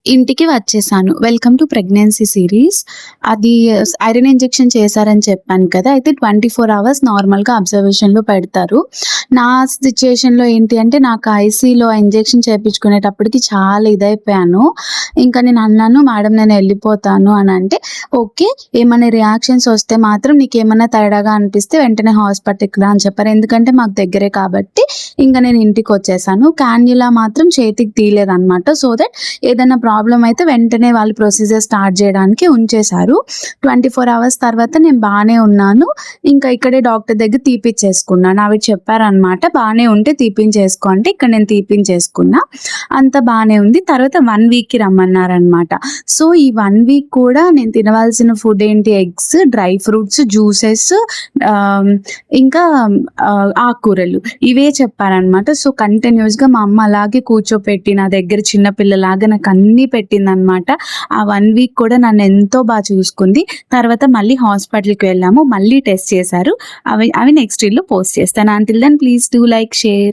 ఇంటికి వచ్చేసాను. Welcome to pregnancy series. అది ఐరన్ ఇంజెక్షన్ చేశారని చెప్పాను కదా! అయితే 24 అవర్స్ నార్మల్‌గా అబ్జర్వేషన్‌లో పెడతారు. నా సిట్యుయేషన్‌లో ఏంటి అంటే నాకు ఐసీలో ఇంజెక్షన్ చేపించుకునేటప్పటికి చాలా ఇదైపోయాను. ఇంకా నేను అన్నాను, "మేడం నేను ఎళ్ళిపోతాను" అనంటే, "ఓకే. ఏమన్నా రియాక్షన్స్ వస్తే మాత్రం నీకేమన్నా తేడాగా అనిపిస్తే వెంటనే హాస్పిటల్‌కి రా" అని చెప్పారు. ఎందుకంటే మాకు దగ్గరే కాబట్టి ఇంక నేను ఇంటికొచ్చేసాను. కాన్యులా మాత్రం చేతికి తీయలేదనమాట. సో దట్ ఏదైనా ప్రాబ్లమ్ అయితే వెంటనే వాళ్ళు ప్రొసీజర్ స్టార్ట్ చేయడానికి ఉంచేశారు. 24 అవర్స్ తర్వాత నేను బానే ఉన్నాను. ఇంకా ఇక్కడే డాక్టర్ దగ్గర తీపిచ్చేసుకున్నాను. ఆవిడ చెప్పారనమాట, "బానే ఉంటే తీపించేసుకో" అంటే ఇక్కడ నేను తీపించేసుకున్నా. అంతా బానే ఉంది. తర్వాత 1 వీక్‌కి రమ్మన్నారనమాట. సో, ఈ 1 వీక్ కూడా నేను తినవలసిన ఫుడ్ ఏంటి, ఎగ్స్, డ్రై ఫ్రూట్స్, జ్యూసెస్, ఆహ్, ఇంకా ఆకుకూరలు ఇవే చెప్పారనమాట. సో, కంటిన్యూస్‌గా మా అమ్మ అలాగే కూర్చోపెట్టి నా దగ్గర చిన్న పిల్లలాగా నాకు అన్నీ పెట్టిందనమాట. ఆ 1 వీక్ కూడా నన్నెంతో చూసుకుంది. తర్వాత మళ్ళీ హాస్పిటల్‌కి వెళ్ళాము. మళ్ళీ టెస్ట్ చేశారు. అవి నెక్స్ట్ రీల్‌లో పోస్ట్ చేస్తాను. Until then please do like, share.